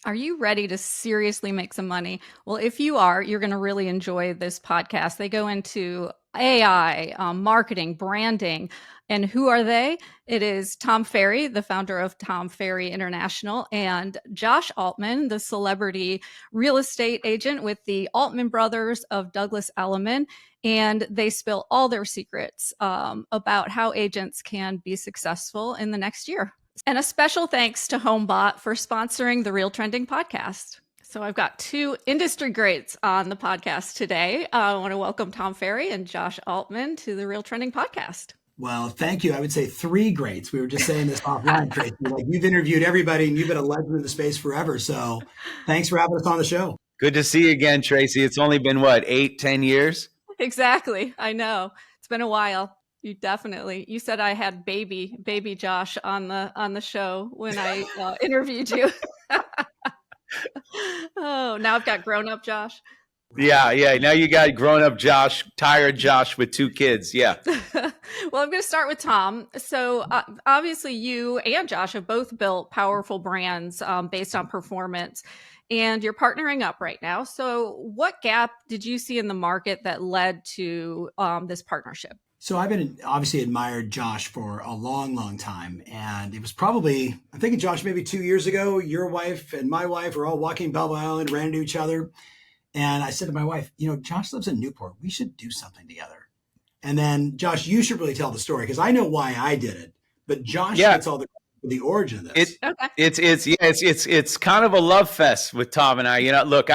Are you ready to seriously make some money? Well, if you are, you're going to really enjoy this podcast. They go into AI, marketing, branding. And who are they? It is Tom Ferry, the founder of Tom Ferry International, and Josh Altman, the celebrity real estate agent with the Altman Brothers of Douglas Elliman. And they spill all their secrets about how agents can be successful in the next year. And a special thanks to HomeBot for sponsoring the RealTrending podcast. So I've got two industry greats on the podcast today. I want to welcome Tom Ferry and Josh Altman to the RealTrending podcast. Well, thank you. I would say three greats. We were just saying this offline, Tracey. Like, you've interviewed everybody and you've been a legend in the space forever. So thanks for having us on the show. Good to see you again, Tracey. It's only been, 8-10 years? Exactly. I know. It's been a while. You said I had baby Josh on the show when I interviewed you. Oh, now I've got grown up Josh. Yeah. Now you got grown up Josh, tired Josh with two kids. Yeah. Well, I'm going to start with Tom. So obviously you and Josh have both built powerful brands based on performance, and you're partnering up right now. So what gap did you see in the market that led to this partnership? So I've been obviously admired Josh for a long, long time. And it was probably, I'm thinking, Josh, maybe 2 years ago, your wife and my wife were all walking Balboa Island, ran into each other. And I said to my wife, Josh lives in Newport. We should do something together. And then, Josh, you should really tell the story because I know why I did it. But Josh gets all the origin of this. It's kind of a love fest with Tom and I. Look,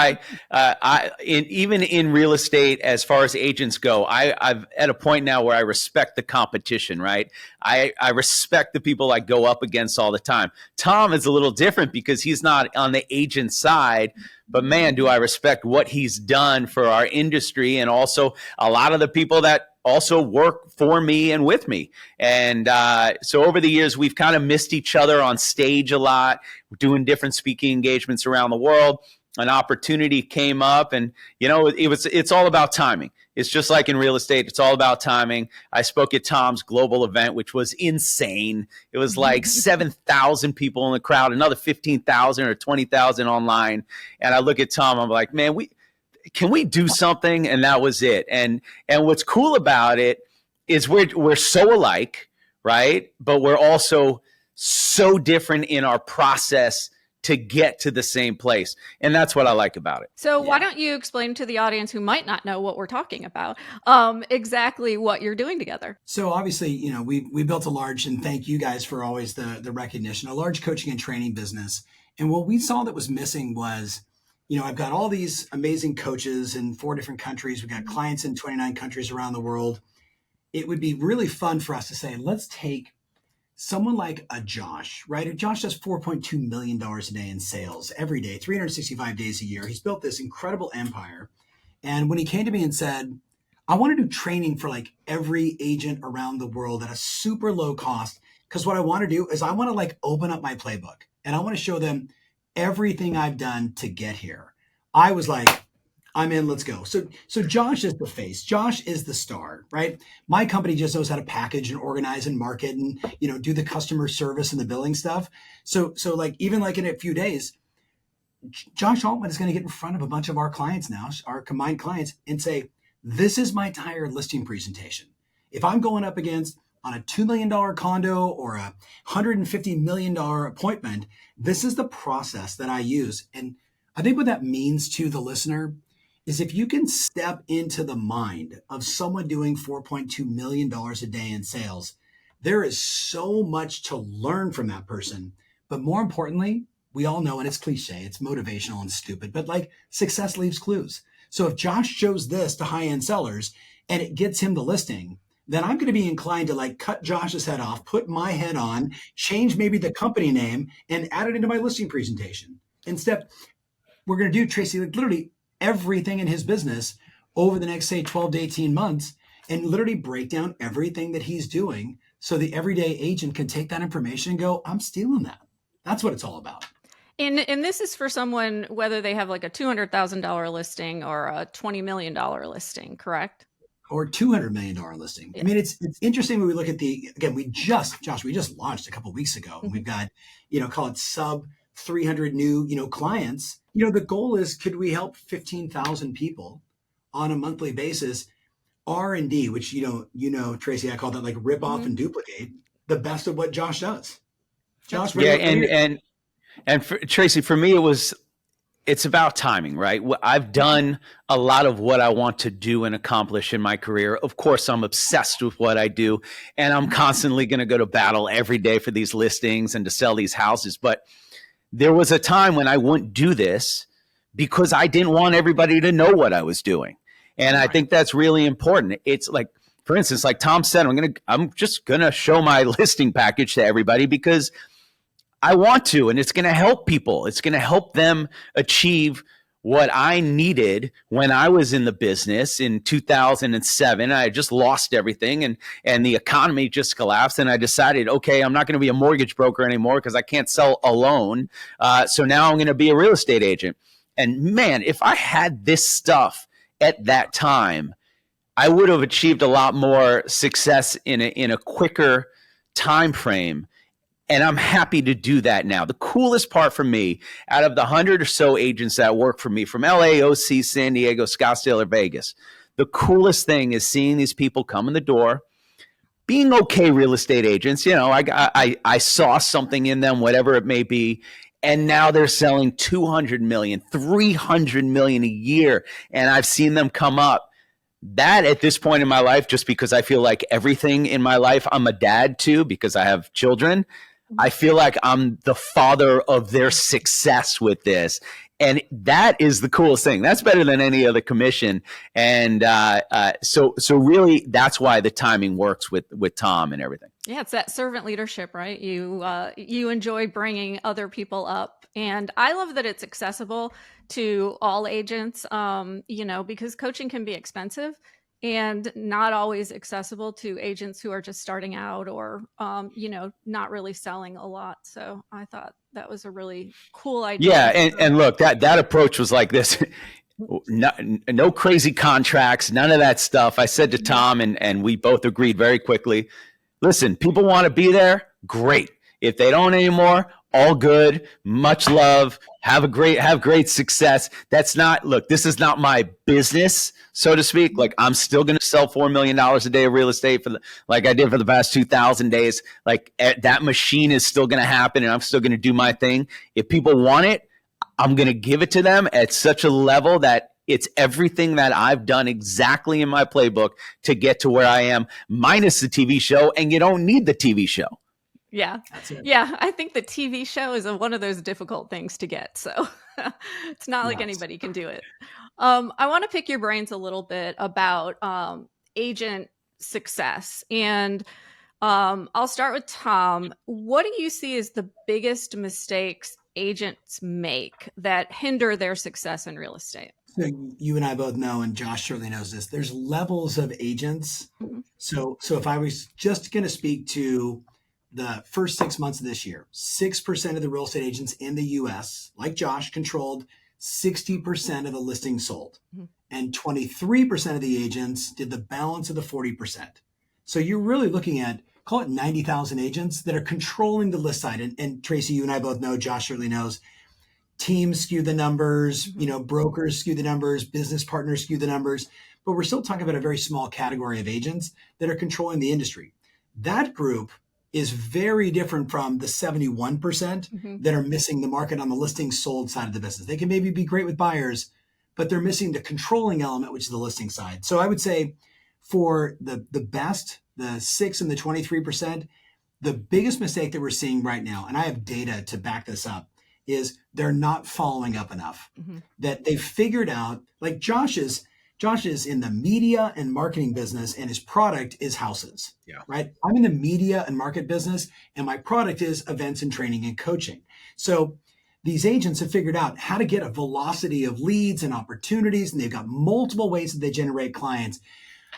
even in real estate, as far as agents go, I've at a point now where I respect the competition, right? I respect the people I go up against all the time. Tom is a little different because he's not on the agent side, but man, do I respect what he's done for our industry and also a lot of the people that also work for me and with me. And so over the years, we've kind of missed each other on stage a lot, doing different speaking engagements around the world. An opportunity came up and, it's all about timing. It's just like in real estate. It's all about timing. I spoke at Tom's global event, which was insane. It was like 7,000 people in the crowd, another 15,000 or 20,000 online. And I look at Tom, I'm like, man, can we do something? And that was it. And what's cool about it is we're so alike, right? But we're also so different in our process to get to the same place. And that's what I like about it. So why don't you explain to the audience who might not know what we're talking about, exactly what you're doing together? So obviously, we built a large, and thank you guys for always the recognition, a large coaching and training business. And what we saw that was missing was, I've got all these amazing coaches in 4 different countries. We've got clients in 29 countries around the world. It would be really fun for us to say, let's take someone like a Josh, right? Josh does $4.2 million a day in sales every day, 365 days a year. He's built this incredible empire. And when he came to me and said, I want to do training for like every agent around the world at a super low cost, because what I want to do is I want to open up my playbook and I want to show them everything I've done to get here. I was like, I'm in, let's go. So Josh is the face. Josh is the star, right? My company just knows how to package and organize and market and, do the customer service and the billing stuff. So even in a few days, Josh Altman is going to get in front of a bunch of our clients now, our combined clients, and say, this is my entire listing presentation. If I'm going up against on a $2 million condo or a $150 million appointment, this is the process that I use. And I think what that means to the listener is if you can step into the mind of someone doing $4.2 million a day in sales, there is so much to learn from that person. But more importantly, we all know, and it's cliche, it's motivational and stupid, but success leaves clues. So if Josh shows this to high-end sellers and it gets him the listing, then I'm going to be inclined to cut Josh's head off, put my head on, change maybe the company name and add it into my listing presentation. Instead, we're going to do, Tracey, literally everything in his business over the next, say, 12 to 18 months and literally break down everything that he's doing so the everyday agent can take that information and go, I'm stealing that. That's what it's all about. And this is for someone, whether they have a $200,000 listing or a $20 million listing, correct? Or $200 million listing. Yeah. I mean, it's interesting when we look at Josh, we just launched a couple of weeks ago. And we've got, call it sub 300 new, clients, the goal is, could we help 15,000 people on a monthly basis? R&D, which, Tracey, I call that like rip off and duplicate the best of what Josh does. Josh, Yeah. And for, Tracey, for me, it's about timing, right? I've done a lot of what I want to do and accomplish in my career. Of course, I'm obsessed with what I do, and I'm constantly going to go to battle every day for these listings and to sell these houses. But there was a time when I wouldn't do this because I didn't want everybody to know what I was doing. And I think that's really important. It's like, for instance, like Tom said, I'm just going to show my listing package to everybody because I want to, and it's going to help people. It's going to help them achieve what I needed when I was in the business in 2007. I just lost everything, and the economy just collapsed. And I decided, okay, I'm not going to be a mortgage broker anymore because I can't sell a loan. So now I'm going to be a real estate agent. And man, if I had this stuff at that time, I would have achieved a lot more success in a quicker time frame. And I'm happy to do that now. The coolest part for me, out of the 100 or so agents that work for me from LA, OC, San Diego, Scottsdale, or Vegas, the coolest thing is seeing these people come in the door, being okay real estate agents. I saw something in them, whatever it may be, and now they're selling 200 million, 300 million a year, and I've seen them come up. That at this point in my life, just because I feel like everything in my life, I'm a dad too, because I have children. I feel like I'm the father of their success with this. And that is the coolest thing. That's better than any other commission. And so really, that's why the timing works with Tom and everything. Yeah, it's that servant leadership, right? You enjoy bringing other people up. And I love that it's accessible to all agents, because coaching can be expensive and not always accessible to agents who are just starting out or, not really selling a lot. So I thought that was a really cool idea. Yeah. And look, that approach was like this. No crazy contracts, none of that stuff. I said to Tom, and we both agreed very quickly, listen, people want to be there. Great. If they don't anymore, all good. Much love. Have great success. This is not my business, so to speak. Like, I'm still going to sell $4 million a day of real estate like I did for the past 2,000 days. Like, that machine is still going to happen, and I'm still going to do my thing. If people want it, I'm going to give it to them at such a level that it's everything that I've done exactly in my playbook to get to where I am, minus the TV show, and you don't need the TV show. Yeah. Yeah. I think the TV show is one of those difficult things to get. So it's not like anybody can do it. I want to pick your brains a little bit about agent success. And I'll start with Tom. What do you see as the biggest mistakes agents make that hinder their success in real estate? So you and I both know, and Josh certainly knows this, there's levels of agents. Mm-hmm. So if I was just going to speak to the first 6 months of this year, 6% of the real estate agents in the US, like Josh, controlled 60% of the listings sold. Mm-hmm. And 23% of the agents did the balance of the 40%. So you're really looking at, call it 90,000 agents that are controlling the list side. And Tracey, you and I both know, Josh certainly knows, teams skew the numbers, brokers skew the numbers, business partners skew the numbers, but we're still talking about a very small category of agents that are controlling the industry. That group is very different from the 71% that are missing the market on the listing sold side of the business. They can maybe be great with buyers, but they're missing the controlling element, which is the listing side. So I would say for the best, the 6 and the 23%, the biggest mistake that we're seeing right now, and I have data to back this up, is they're not following up enough. That they've figured out, like Josh is in the media and marketing business, and his product is houses. Yeah. Right. I'm in the media and market business, and my product is events and training and coaching. So these agents have figured out how to get a velocity of leads and opportunities, and they've got multiple ways that they generate clients.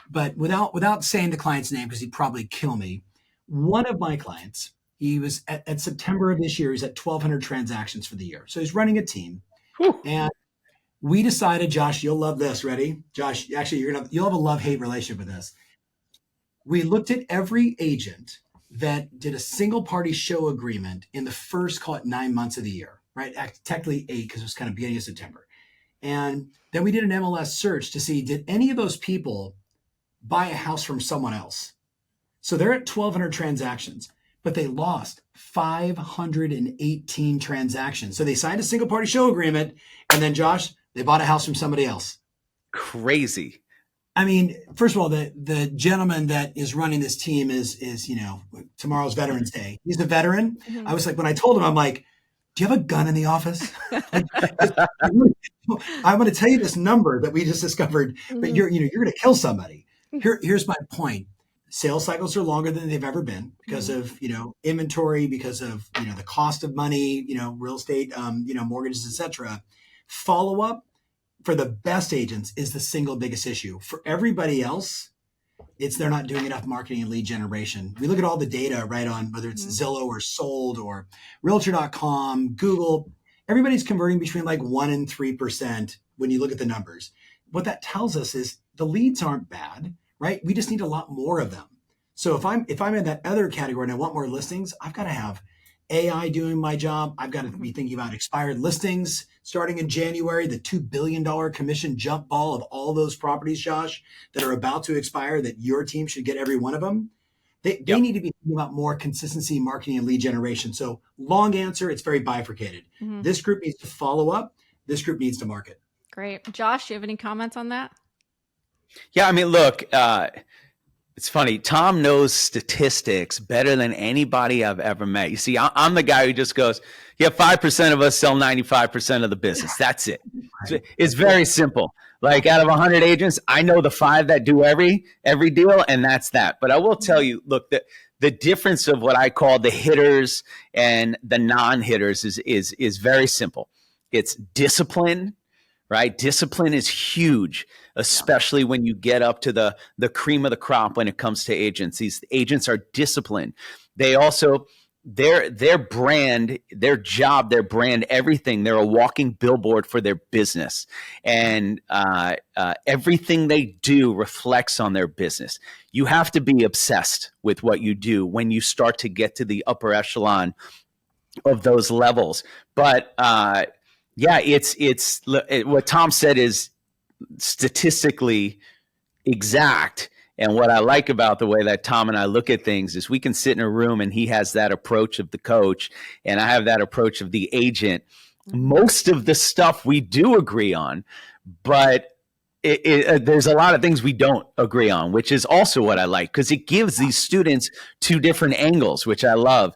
But without saying the client's name, because he'd probably kill me, one of my clients, he was at September of this year, he's at 1,200 transactions for the year. So he's running a team. Whew. And we decided, Josh, you'll love this. Ready? Josh, actually, you'll have a love-hate relationship with this. We looked at every agent that did a single party show agreement in the first, call it 9 months of the year, right? Technically 8 because it was kind of beginning of September. And then we did an MLS search to see, did any of those people buy a house from someone else? So they're at 1,200 transactions, but they lost 518 transactions. So they signed a single party show agreement. And then Josh, they bought a house from somebody else. Crazy. I mean, first of all, the gentleman that is running this team is tomorrow's Veterans Day. He's a veteran. Mm-hmm. I was like, when I told him, I'm like, do you have a gun in the office? I'm going to tell you this number that we just discovered, but you're going to kill somebody. Here's my point. Sales cycles are longer than they've ever been because of, inventory, because of, the cost of money, real estate, mortgages, etc. Follow-up for the best agents is the single biggest issue. For everybody else, it's they're not doing enough marketing and lead generation. We look at all the data right on whether it's Zillow or Sold or Realtor.com, Google. Everybody's converting between like 1% and 3% when you look at the numbers. What that tells us is the leads aren't bad, right? We just need a lot more of them. So if I'm in that other category and I want more listings, I've got to have AI doing my job. I've got to be thinking about expired listings starting in January, the $2 billion commission jump ball of all those properties, Josh, that are about to expire, that your team should get every one of them. They need to be thinking about more consistency, marketing, and lead generation. So long answer, it's very bifurcated. Mm-hmm. This group needs to follow up. This group needs to market. Great. Josh, do you have any comments on that? Yeah, I mean, look, it's funny. Tom knows statistics better than anybody I've ever met. You see, I'm the guy who just goes, 5% of us sell 95% of the business. That's it. It's very simple. Like out of 100 agents, I know the 5 that do every deal, and that's that. But I will tell you, look, the difference of what I call the hitters and the non-hitters is very simple. It's discipline, right? Discipline is huge, especially when you get up to the cream of the crop when it comes to agents. These agents are disciplined. They also, their brand, their job, their brand, everything, they're a walking billboard for their business. And everything they do reflects on their business. You have to be obsessed with what you do when you start to get to the upper echelon of those levels. But it's what Tom said is statistically exact. And what I like about the way that Tom and I look at things is we can sit in a room and he has that approach of the coach and I have that approach of the agent. Most of the stuff we do agree on, but there's a lot of things we don't agree on, which is also what I like because it gives these students 2 different angles, which I love.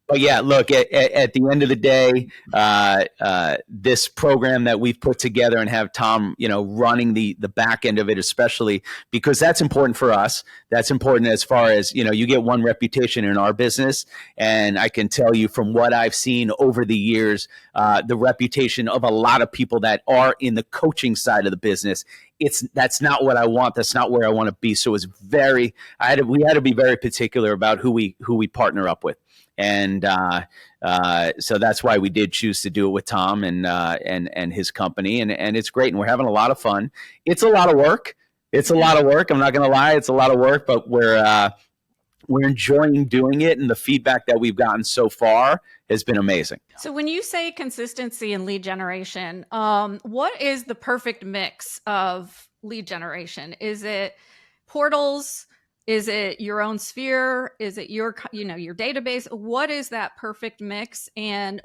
But yeah, look, at the end of the day, this program that we've put together and have Tom, running the back end of it, especially because that's important for us. That's important as far as, you get one reputation in our business. And I can tell you from what I've seen over the years, the reputation of a lot of people that are in the coaching side of the business, that's not what I want. That's not where I want to be. So it's we had to be very particular about who we partner up with. And so that's why we did choose to do it with Tom and his company. And it's great. And we're having a lot of fun. It's a lot of work. I'm not going to lie. It's a lot of work, but we're enjoying doing it. And the feedback that we've gotten so far has been amazing. So when you say consistency and lead generation, what is the perfect mix of lead generation? Is it portals? Is it your own sphere? Is it your database? What is that perfect mix?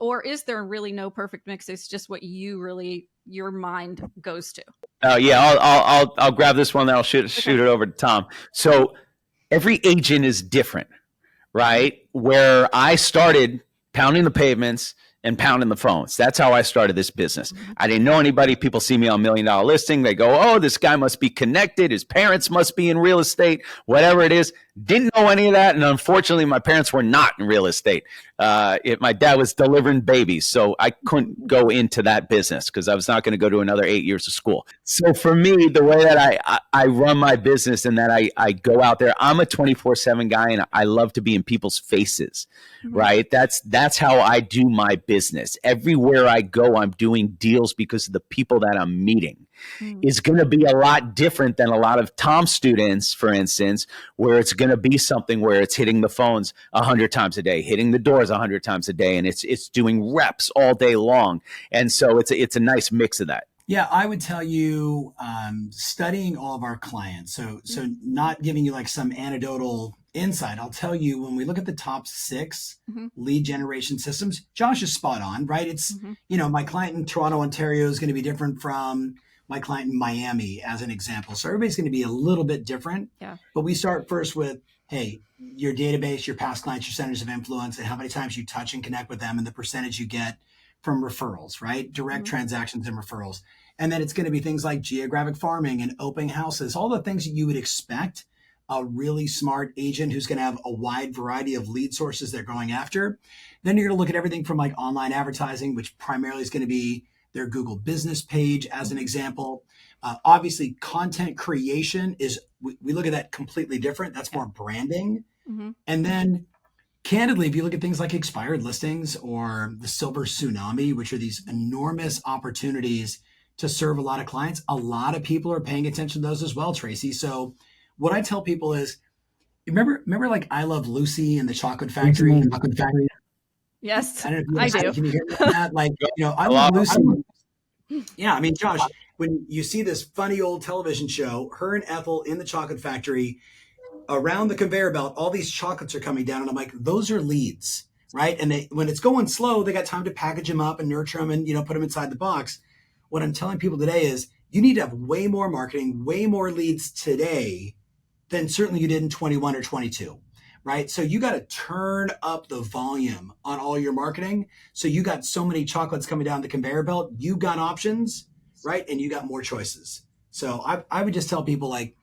Or is there really no perfect mix? It's just what your mind goes to. I'll grab this one. Then I'll shoot it over to Tom. So every agent is different, right? Where I started pounding the pavements and pounding the phones. That's how I started this business. I didn't know anybody. People see me on $1 Million Listing. They go, oh, this guy must be connected. His parents must be in real estate, whatever it is. Didn't know any of that. And unfortunately, my parents were not in real estate. My dad was delivering babies. So I couldn't go into that business because I was not going to go to another 8 years of school. So for me, the way that I run my business and that I go out there, I'm a 24/7 guy and I love to be in people's faces, right? That's how I do my business. business. Everywhere I go, I'm doing deals because of the people that I'm meeting. Is going to be a lot different than a lot of Tom students, for instance, where it's going to be something where it's hitting the phones 100 times a day, hitting the doors 100 times a day, and it's doing reps all day long. And so it's a nice mix of that. Yeah, I would tell you, studying all of our clients. So not giving you like some anecdotal insight. I'll tell you, when we look at the top 6 lead generation systems, Josh is spot on, right? It's, my client in Toronto, Ontario is going to be different from my client in Miami, as an example. So everybody's going to be a little bit different. Yeah. But we start first with, hey, your database, your past clients, your centers of influence, and how many times you touch and connect with them, and the percentage you get from referrals, right? Direct transactions and referrals. And then it's going to be things like geographic farming and open houses, all the things that you would expect a really smart agent who's going to have a wide variety of lead sources they're going after. Then you're going to look at everything from like online advertising, which primarily is going to be their Google business page, as an example. Obviously, content creation is, we look at that completely different. That's more branding. And then candidly, if you look at things like expired listings or the silver tsunami, which are these enormous opportunities to serve a lot of clients, a lot of people are paying attention to those as well, Tracey. So what I tell people is, remember like I Love Lucy and the Chocolate Factory? Yes, I don't know I if you do. can you hear that? Like, I Love Lucy. Yeah, I mean, Josh, when you see this funny old television show, her and Ethel in the Chocolate Factory, around the conveyor belt, all these chocolates are coming down. And I'm like, those are leads, right? And when it's going slow, they got time to package them up and nurture them and, put them inside the box. What I'm telling people today is you need to have way more marketing, way more leads today than certainly you did in 21 or 22, right? So you got to turn up the volume on all your marketing. So you got so many chocolates coming down the conveyor belt, you got options, right? And you got more choices. So I would just tell people, like,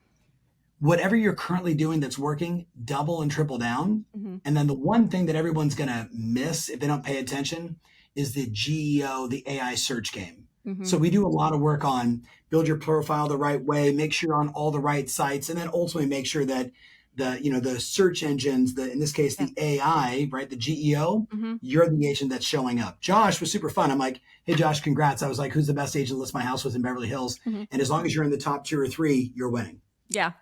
whatever you're currently doing that's working, double and triple down. And then the one thing that everyone's going to miss if they don't pay attention is the GEO, the AI search game. So we do a lot of work on build your profile the right way, make sure you're on all the right sites, and then ultimately make sure that the search engines, in this case, the AI, right, the GEO, you're the agent that's showing up. Josh was super fun. I'm like, hey, Josh, congrats. I was like, who's the best agent to list my house with in Beverly Hills? And as long as you're in the top 2 or 3, you're winning. Yeah.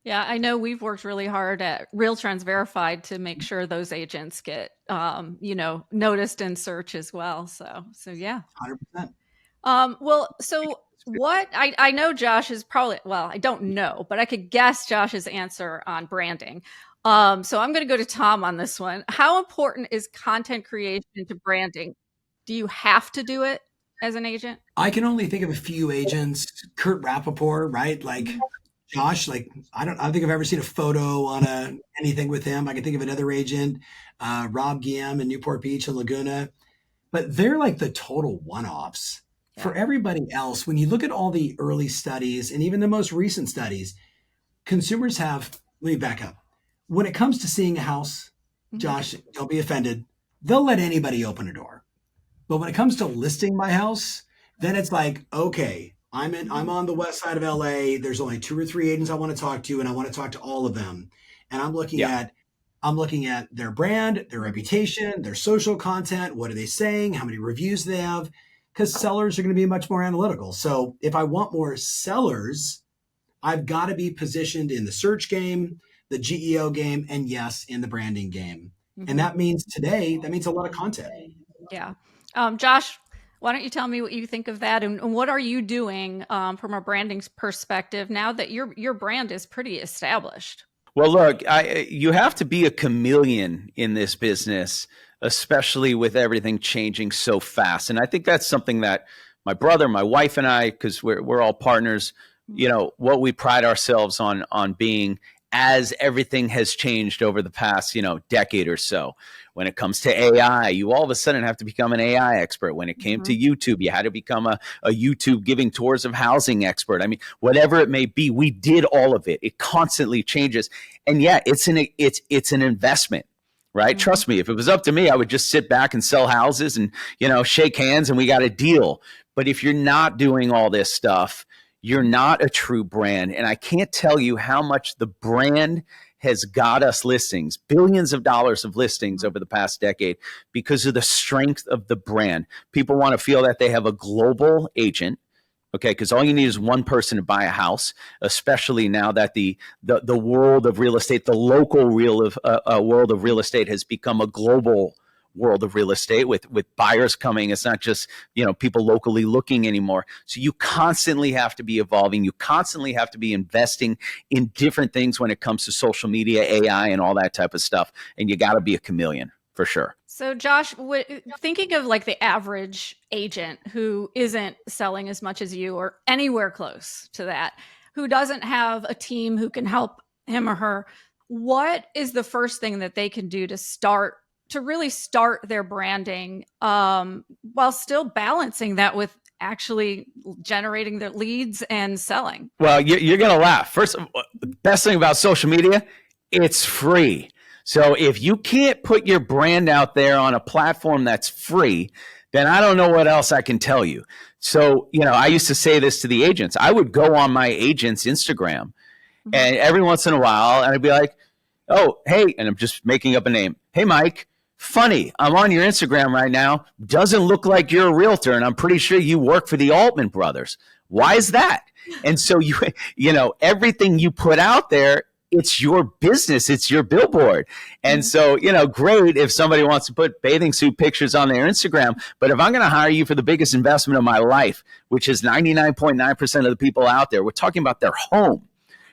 Yeah, I know we've worked really hard at RealTrends Verified to make sure those agents get, noticed in search as well. So yeah. 100%. So what I know Josh is probably, well, I don't know, but I could guess Josh's answer on branding. So I'm going to go to Tom on this one. How important is content creation to branding? Do you have to do it as an agent? I can only think of a few agents. Kurt Rappaport, right? Like Josh, like I don't think I've ever seen a photo on anything with him. I can think of another agent, Rob Guillaume in Newport Beach and Laguna, but they're like the total one-offs. For everybody else, when you look at all the early studies and even the most recent studies, consumers have, let me back up. When it comes to seeing a house, Josh, don't be offended, they'll let anybody open a door. But when it comes to listing my house, then it's like, okay, I'm on the west side of LA. There's only 2 or 3 agents I want to talk to, and I want to talk to all of them. And I'm looking at their brand, their reputation, their social content. What are they saying? How many reviews do they have? Because sellers are going to be much more analytical. So if I want more sellers, I've got to be positioned in the search game, the GEO game, and yes, in the branding game. And that means a lot of content. Yeah. Josh, why don't you tell me what you think of that, and what are you doing from a branding perspective now that your brand is pretty established? Well, look, you have to be a chameleon in this business, especially with everything changing so fast. And I think that's something that my brother, my wife, and I, because we're all partners, what we pride ourselves on being, as everything has changed over the past, decade or so. When it comes to AI, you all of a sudden have to become an AI expert. When it came to YouTube, you had to become a YouTube giving tours of housing expert. I mean, whatever it may be, we did all of it. It constantly changes. And yeah, it's an investment. Right? Trust me, if it was up to me, I would just sit back and sell houses and, shake hands and we got a deal. But if you're not doing all this stuff, you're not a true brand. And I can't tell you how much the brand has got us listings, billions of dollars of listings over the past decade because of the strength of the brand. People want to feel that they have a global agent. Okay, because all you need is one person to buy a house, especially now that the world of real estate, the local world of real estate has become a global world of real estate with buyers coming. It's not just, people locally looking anymore. So you constantly have to be evolving. You constantly have to be investing in different things when it comes to social media, AI, and all that type of stuff. And you got to be a chameleon for sure. So Josh, thinking of like the average agent who isn't selling as much as you or anywhere close to that, who doesn't have a team who can help him or her, what is the first thing that they can do to really start their branding while still balancing that with actually generating their leads and selling? Well, you're going to laugh. First, the best thing about social media, it's free. So if you can't put your brand out there on a platform that's free, then I don't know what else I can tell you. So, I used to say this to the agents. I would go on my agent's Instagram and every once in a while, and I'd be like, oh, hey, and I'm just making up a name. Hey, Mike, funny, I'm on your Instagram right now. Doesn't look like you're a realtor, and I'm pretty sure you work for the Altman Brothers. Why is that? And so everything you put out there, it's your business. It's your billboard. And so, great if somebody wants to put bathing suit pictures on their Instagram. But if I'm going to hire you for the biggest investment of my life, which is 99.9% of the people out there, we're talking about their home,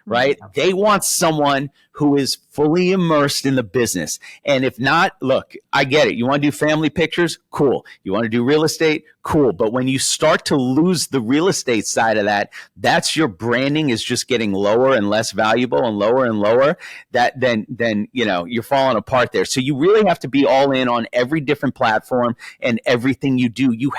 right? They want someone who is fully immersed in the business. And if not, look, I get it. You want to do family pictures? Cool. You want to do real estate? Cool. But when you start to lose the real estate side of that, that's your branding is just getting lower and less valuable and lower. Then you're falling apart there. So you really have to be all in on every different platform and everything you do. You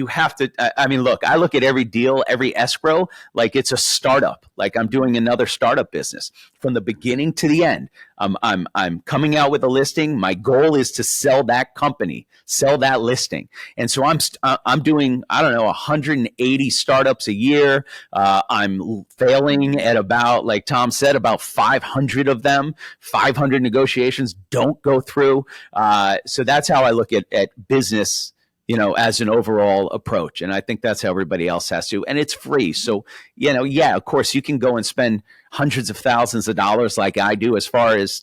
have to, look, I look at every deal, every escrow, like it's a startup, like I'm doing another startup business from the beginning to the end. I'm coming out with a listing. My goal is to sell that company, sell that listing. And so I'm doing, 180 startups a year. I'm failing at about, like Tom said, about 500 of them. 500 negotiations don't go through. So that's how I look at business, as an overall approach. And I think that's how everybody else has to. And it's free. So, of course, you can go and spend hundreds of thousands of dollars like I do as far as,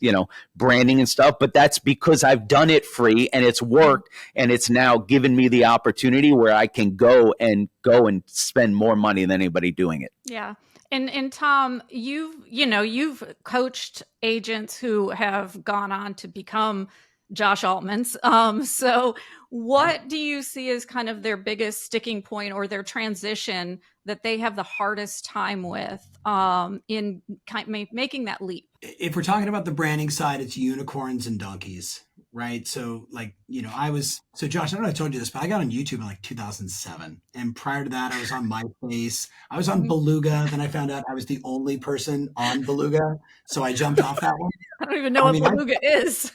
branding and stuff. But that's because I've done it free and it's worked. And it's now given me the opportunity where I can go and spend more money than anybody doing it. Yeah. And Tom, you've coached agents who have gone on to become Josh Altman's. So what do you see as kind of their biggest sticking point or their transition that they have the hardest time with in making that leap? If we're talking about the branding side, it's unicorns and donkeys, right? So Josh, I don't know if I told you this, but I got on YouTube in like 2007. And prior to that, I was on MySpace. I was on Beluga. Then I found out I was the only person on Beluga. So I jumped off that one. I don't even know what Beluga is.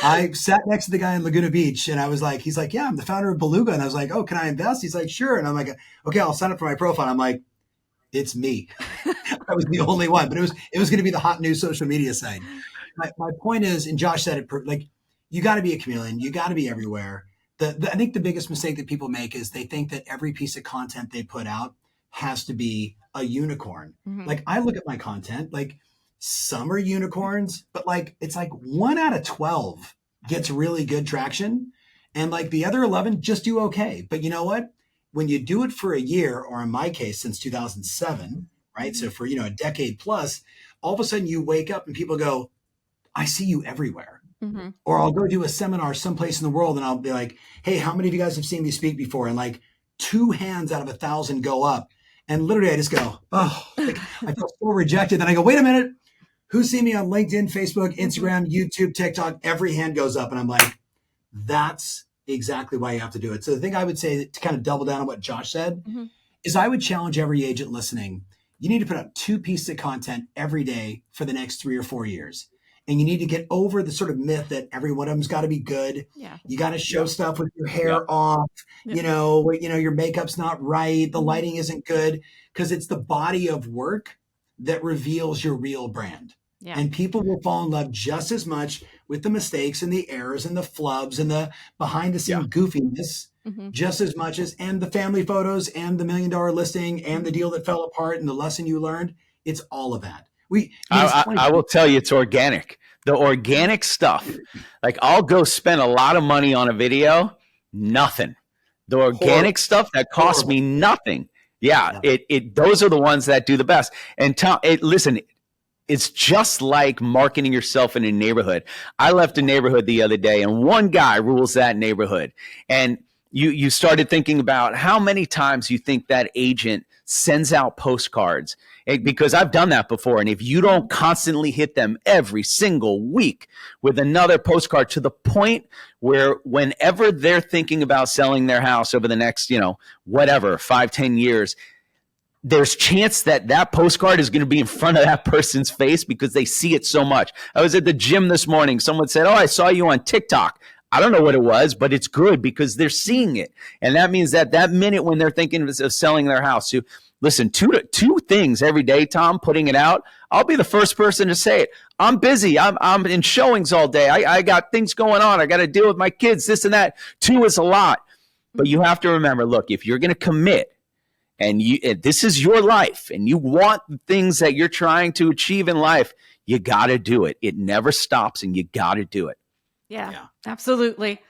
I sat next to the guy in Laguna Beach and he's like, yeah, I'm the founder of Beluga. And I was like, oh, can I invest? He's like, sure. And I'm like, okay, I'll sign up for my profile. I'm like, it's me. I was the only one, but it was going to be the hot new social media site. My point is, and Josh said it, like, you got to be a chameleon. You got to be everywhere. I think the biggest mistake that people make is they think that every piece of content they put out has to be a unicorn. Mm-hmm. Like I look at my content, like, some are unicorns, but it's 1 out of 12 gets really good traction. And the other 11 just do okay. But you know what? When you do it for a year, or in my case, since 2007, right? So for, a decade plus, all of a sudden you wake up and people go, I see you everywhere. Mm-hmm. Or I'll go do a seminar someplace in the world and I'll be like, hey, how many of you guys have seen me speak before? And 2 hands out of 1,000 go up. And literally I just go, oh, I feel so rejected. Then I go, wait a minute. Who's seen me on LinkedIn, Facebook, Instagram, YouTube, TikTok? Every hand goes up. And I'm like, that's exactly why you have to do it. So the thing I would say to kind of double down on what Josh said is I would challenge every agent listening. You need to put out 2 pieces of content every day for the next 3 or 4 years. And you need to get over the sort of myth that every one of them's got to be good. Yeah. You got to show stuff with your hair off, your makeup's not right. The lighting isn't good, because it's the body of work that reveals your real brand. Yeah. And people will fall in love just as much with the mistakes and the errors and the flubs and the behind the scene goofiness, just as much as, and the family photos and the $1 million listing and the deal that fell apart and the lesson you learned. It's all of that. I will tell you, it's organic. The organic stuff, like I'll go spend a lot of money on a video, nothing. The organic stuff that costs me nothing. Yeah. Those are the ones that do the best. And Tom, listen, it's just like marketing yourself in a neighborhood. I left a neighborhood the other day and one guy rules that neighborhood. And you started thinking about how many times you think that agent sends out postcards, because I've done that before. And if you don't constantly hit them every single week with another postcard to the point where whenever they're thinking about selling their house over the next, 5-10 years, there's chance that that postcard is going to be in front of that person's face because they see it so much. I was at the gym this morning. Someone said, "Oh, I saw you on TikTok." I don't know what it was, but it's good because they're seeing it. And that means that minute when they're thinking of selling their house, so listen, two things every day, Tom, putting it out. I'll be the first person to say it. I'm busy. I'm in showings all day. I got things going on. I got to deal with my kids, this and that. 2 is a lot. But you have to remember, look, if you're going to commit, and this is your life, and you want the things that you're trying to achieve in life, you got to do it. It never stops, and you got to do it. Yeah, absolutely.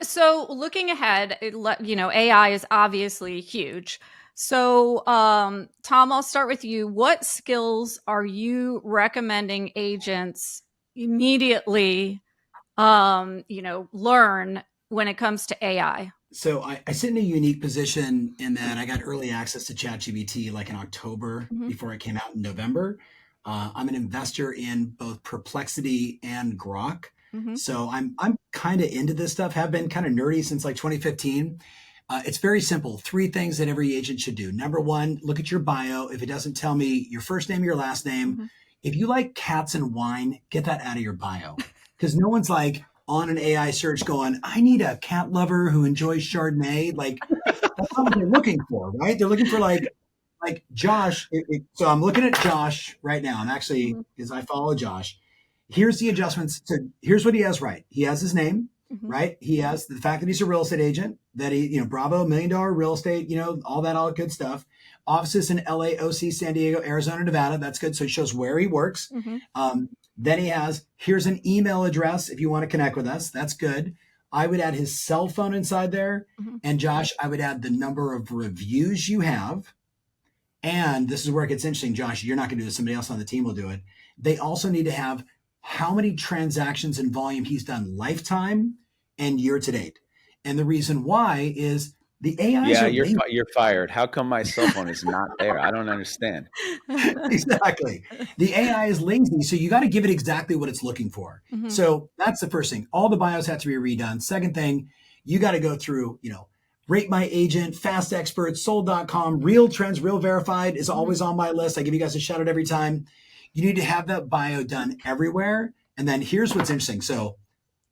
So looking ahead, AI is obviously huge. So, Tom, I'll start with you. What skills are you recommending agents immediately, learn when it comes to AI? So I sit in a unique position in that I got early access to ChatGPT like in October before it came out in November. I'm an investor in both Perplexity and Grok. So I'm kind of into this stuff, have been kind of nerdy since like 2015. It's very simple. 3 things that every agent should do. Number 1, look at your bio. If it doesn't tell me your first name, your last name, if you like cats and wine, get that out of your bio. Because no one's like on an AI search going, I need a cat lover who enjoys Chardonnay. Like that's not what they're looking for, right? They're looking for like Josh. So I'm looking at Josh right now. I'm actually, because I follow Josh. Here's the adjustments. So here's what he has right. He has his name, right? He has the fact that he's a real estate agent, that he, Bravo, $1 million real estate, all good stuff. Offices in LA, OC, San Diego, Arizona, Nevada. That's good. So it shows where he works. Then he has, here's an email address if you want to connect with us. That's good. I would add his cell phone inside there. And Josh, I would add the number of reviews you have. And this is where it gets interesting, Josh. You're not going to do it. Somebody else on the team will do it. They also need to have how many transactions and volume he's done lifetime and year to date. And the reason why is the AI. Yeah, you're fired. How come my cell phone is not there? I don't understand. Exactly. The AI is lazy, so you got to give it exactly what it's looking for. So that's the first thing. All the bios have to be redone. Second thing, you got to go through, Rate My Agent, Fast Experts, Sold.com, Real Trends, Real Verified is always on my list. I give you guys a shout out every time. You need to have that bio done everywhere. And then here's what's interesting. So,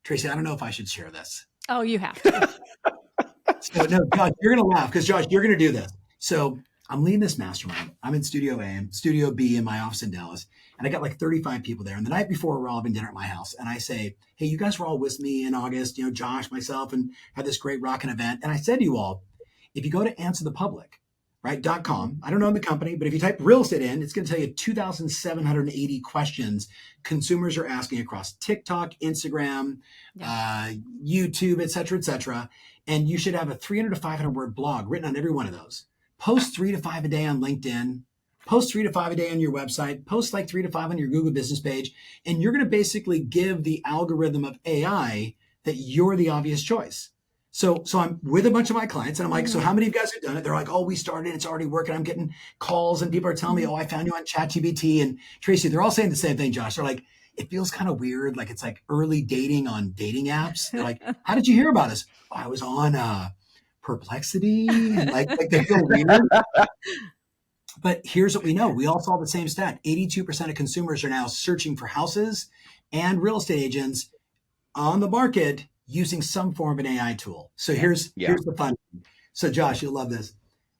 Tracey, I don't know if I should share this. Oh, you have to. So, no, Josh, you're going to laugh because, Josh, you're going to do this. So I'm leading this mastermind. I'm in Studio A and Studio B in my office in Dallas. And I got like 35 people there. And the night before, we're all having dinner at my house. And I say, hey, you guys were all with me in August, Josh, myself, and had this great rockin' event. And I said to you all, if you go to answerthepublic, right, .com, I don't know the company, but if you type real estate in, it's going to tell you 2,780 questions consumers are asking across TikTok, Instagram, YouTube, et cetera, and you should have a 300 to 500 word blog written on every one of those. Post 3 to 5 a day on LinkedIn, post 3 to 5 a day on your website, post like 3 to 5 on your Google business page, and you're going to basically give the algorithm of AI that you're the obvious choice. So I'm with a bunch of my clients and I'm like, so how many of you guys have done it? They're like, oh, we started, it's already working. I'm getting calls and people are telling me, oh, I found you on ChatGPT. And Tracey, they're all saying the same thing, Josh. They're like, it feels kind of weird. Like it's like early dating on dating apps. They're like, how did you hear about us? Oh, I was on Perplexity. And like they feel weird. But here's what we know. We all saw the same stat. 82% of consumers are now searching for houses and real estate agents on the market using some form of an AI tool. So here's the fun. So Josh, you'll love this.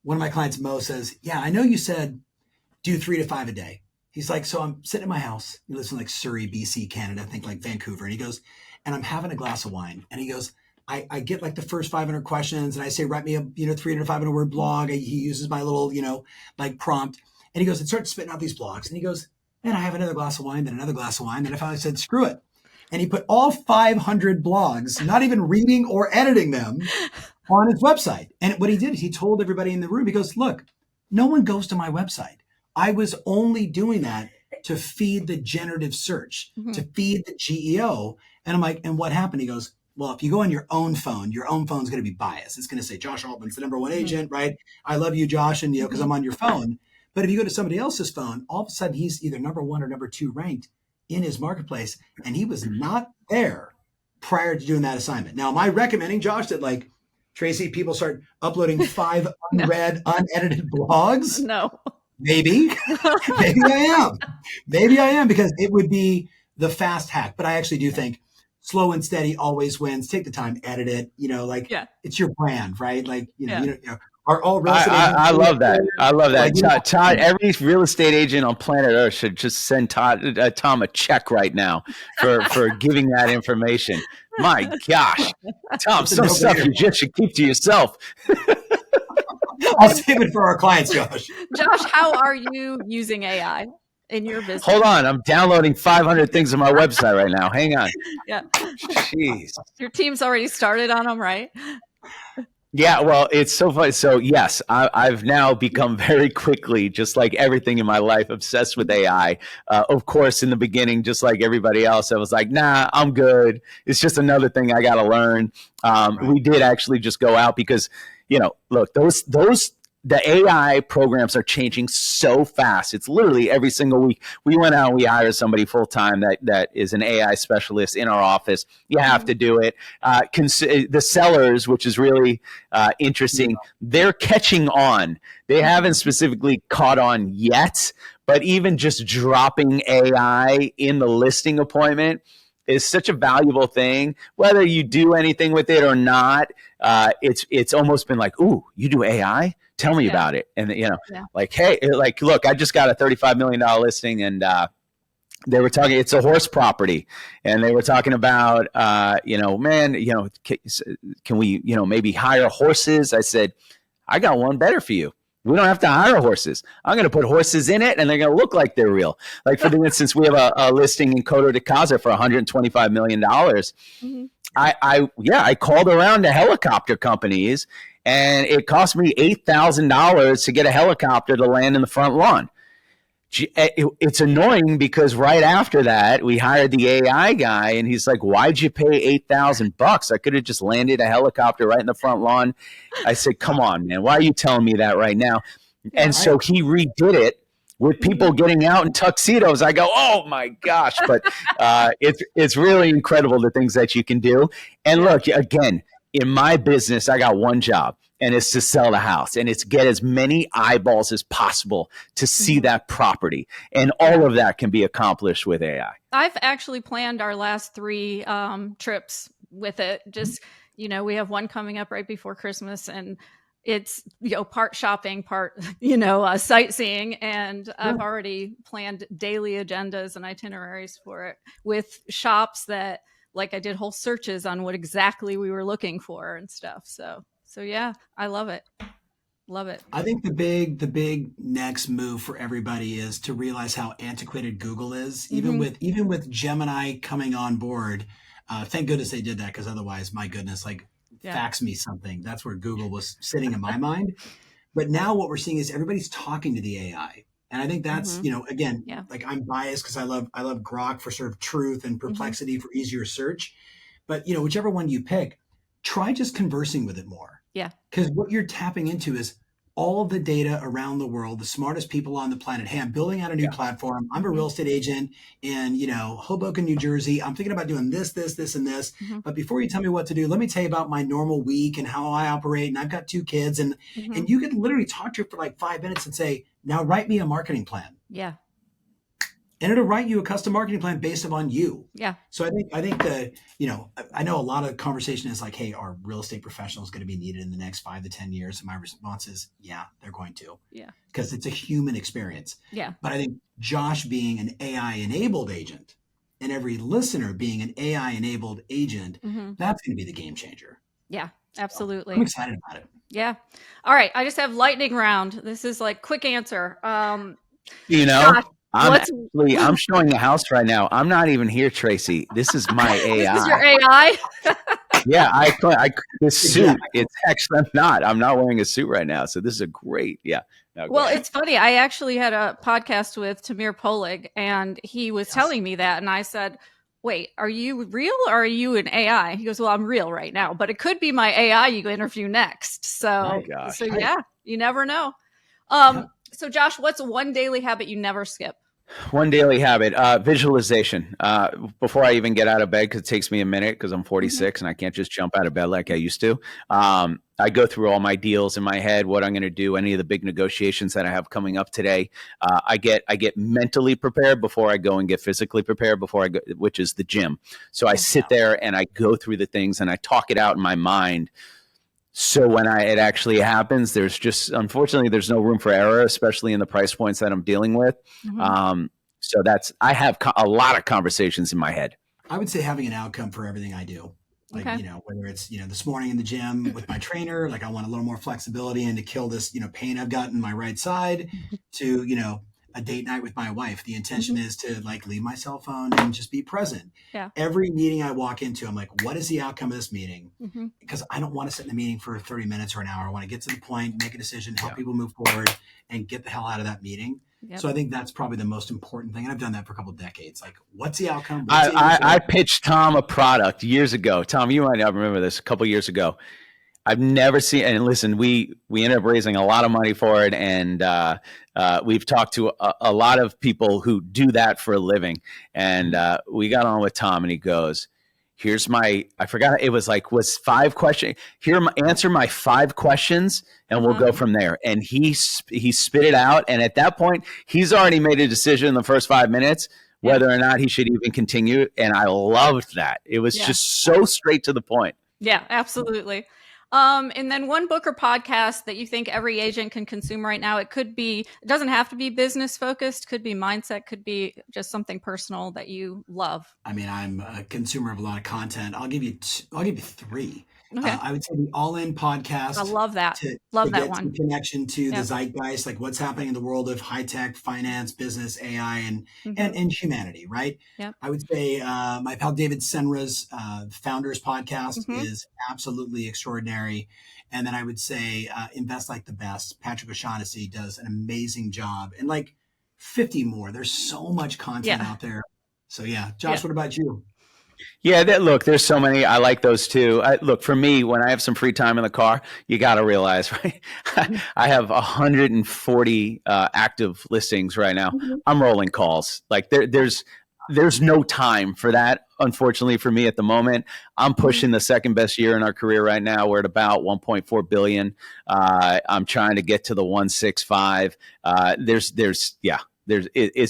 One of my clients, Mo, says, yeah, I know you said do 3 to 5 a day. He's like, so I'm sitting in my house. He lives in like Surrey, BC, Canada, I think like Vancouver. And he goes, and I'm having a glass of wine. And he goes, I get like the first 500 questions and I say, write me a, 300, 500 word blog. He uses my little, like prompt. And he goes, and starts spitting out these blogs. And he goes, and I have another glass of wine, then another glass of wine. Then I finally said, screw it. And he put all 500 blogs, not even reading or editing them, on his website. And what he did is he told everybody in the room, he goes, look, no one goes to my website. I was only doing that to feed the generative search, to feed the GEO. And I'm like, and what happened? He goes, well, if you go on your own phone's going to be biased. It's going to say Josh Altman's the number one agent, right? I love you, Josh. And, because I'm on your phone. But if you go to somebody else's phone, all of a sudden he's either number one or number two ranked in his marketplace. And he was not there prior to doing that assignment. Now, am I recommending, Josh, that like Tracey, people start uploading 5 unread, unedited blogs? No. Maybe. Maybe I am because it would be the fast hack. But I actually do think slow and steady always wins. Take the time, edit it. It's your brand, right? Like, are all real estate agents. I love that. I love that. Like, Todd, every real estate agent on planet Earth should just send Tom a check right now for giving that information. My gosh, Tom, some stuff you just should keep to yourself. I'll save it for our clients, Josh. Josh, how are you using AI in your business? Hold on. I'm downloading 500 things on my website right now. Hang on. Yeah. Jeez. Your team's already started on them, right? Yeah, well, it's so funny. So yes, I've now become very quickly, just like everything in my life, obsessed with AI. Of course, in the beginning, just like everybody else, I was like, nah, I'm good. It's just another thing I got to learn. We did actually just go out because, look, the AI programs are changing so fast. It's literally every single week. We went out and we hired somebody full time that is an AI specialist in our office. You have to do it. The sellers, which is really interesting, they're catching on. They haven't specifically caught on yet, but even just dropping AI in the listing appointment is such a valuable thing. Whether you do anything with it or not, it's almost been like, ooh, you do AI? Tell me about it. And, like, hey, like, look, I just got a $35 million listing and they were talking, it's a horse property. And they were talking about, can we, maybe hire horses? I said, I got one better for you. We don't have to hire horses. I'm going to put horses in it and they're going to look like they're real. Like, for instance, we have a listing in Coto de Casa for $125 million. I called around to helicopter companies and it cost me $8,000 to get a helicopter to land in the front lawn. It's annoying because right after that, we hired the AI guy and he's like, why'd you pay $8,000? I could have just landed a helicopter right in the front lawn. I said, come on, man, why are you telling me that right now? And so he redid it with people getting out in tuxedos. I go, oh my gosh. But it's really incredible the things that you can do. And look, again, in my business, I got one job, and it's to sell the house, and it's get as many eyeballs as possible to see that property. And all of that can be accomplished with AI. I've actually planned our last 3 trips with it. Just, we have one coming up right before Christmas, and it's, part shopping, part, sightseeing. And I've already planned daily agendas and itineraries for it with shops that, like, I did whole searches on what exactly we were looking for and stuff. So yeah, I love it. Love it. I think the big next move for everybody is to realize how antiquated Google is. Even with Gemini coming on board, thank goodness they did that, because otherwise, my goodness, fax me something. That's where Google was sitting in my mind. But now what we're seeing is everybody's talking to the AI. And I think that's, again, like, I'm biased because I love Grok for sort of truth and Perplexity for easier search. But, whichever one you pick, try just conversing with it more. Yeah. Because what you're tapping into is all of the data around the world, the smartest people on the planet. Hey, I'm building out a new platform. I'm a real estate agent in, Hoboken, New Jersey. I'm thinking about doing this, and this. But before you tell me what to do, let me tell you about my normal week and how I operate. And I've got 2 kids. And you can literally talk to it for like 5 minutes and say, now write me a marketing plan. Yeah. and it'll write you a custom marketing plan based upon you. Yeah. So I think that, I know a lot of conversation is like, hey, are real estate professionals going to be needed in the next 5 to 10 years? And my response is, yeah, they're going to. Yeah. Because it's a human experience. Yeah. But I think Josh being an AI enabled agent and every listener being an AI enabled agent, that's going to be the game changer. Yeah, absolutely. So I'm excited about it. Yeah. All right. I just have lightning round. This is like quick answer. Josh, I'm I'm showing a house right now. I'm not even here, Tracey. This is my AI. This is your AI? Yeah, this suit. It's actually I'm not wearing a suit right now. So this is a great. Yeah. No, well, it's funny. I actually had a podcast with Tamir Polig, and he was telling me that, and I said, wait, are you real or are you an AI? He goes, well, I'm real right now, but it could be my AI you interview next. So yeah, you never know. So Josh, what's one daily habit you never skip? One daily habit, visualization. Before I even get out of bed, because it takes me a minute because I'm 46 and I can't just jump out of bed like I used to. I go through all my deals in my head, what I'm going to do, any of the big negotiations that I have coming up today. I get mentally prepared before I go and get physically prepared before I go, which is the gym. So I sit there and I go through the things and I talk it out in my mind. So when it actually happens, unfortunately, there's no room for error, especially in the price points that I'm dealing with. So I have a lot of conversations in my head. I would say having an outcome for everything I do. Like, whether it's, this morning in the gym with my trainer, like I want a little more flexibility and to kill this, pain I've got in my right side to, a date night with my wife. The intention is to like leave my cell phone and just be present. Yeah. Every meeting I walk into, I'm like, what is the outcome of this meeting? Because I don't want to sit in the meeting for 30 minutes or an hour. I want to get to the point, make a decision, help people move forward and get the hell out of that meeting. Yep. So I think that's probably the most important thing. And I've done that for a couple of decades. Like, what's the outcome? I pitched Tom a product years ago. Tom, you might not remember this, a couple of years ago. I've never seen, and listen, we ended up raising a lot of money for it. And we've talked to a lot of people who do that for a living. And we got on with Tom and he goes, I forgot, it was 5 questions. Answer my 5 questions and we'll go from there. And he spit it out. And at that point, he's already made a decision in the first 5 minutes, whether or not he should even continue. And I loved that. It was just so straight to the point. Yeah, absolutely. And then one book or podcast that you think every agent can consume right now. It doesn't have to be business focused, could be mindset, could be just something personal that you love. I mean, I'm a consumer of a lot of content. I'll give you 3. Okay. I would say the All In podcast. I love that. Love that one. Connection to the zeitgeist, like what's happening in the world of high tech, finance, business, AI, and humanity, right? Yep. I would say my pal David Senra's Founders podcast is absolutely extraordinary. And then I would say Invest Like the Best. Patrick O'Shaughnessy does an amazing job. And like 50 more. There's so much content out there. So Josh, what about you? Yeah, look, there's so many. I like those too. Look, for me, when I have some free time in the car, you got to realize, right? I have 140 active listings right now. I'm rolling calls. Like there's no time for that, unfortunately, for me at the moment. I'm pushing the second best year in our career right now. We're at about 1.4 billion. I'm trying to get to the 165. It's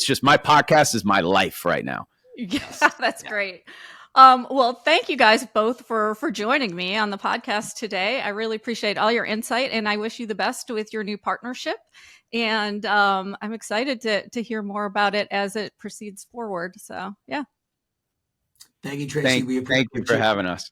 just my podcast is my life right now. Yeah, that's great. Well, thank you guys both for joining me on the podcast today. I really appreciate all your insight and I wish you the best with your new partnership. And I'm excited to hear more about it as it proceeds forward. So, yeah. Thank you, Tracey. Thank you for having us.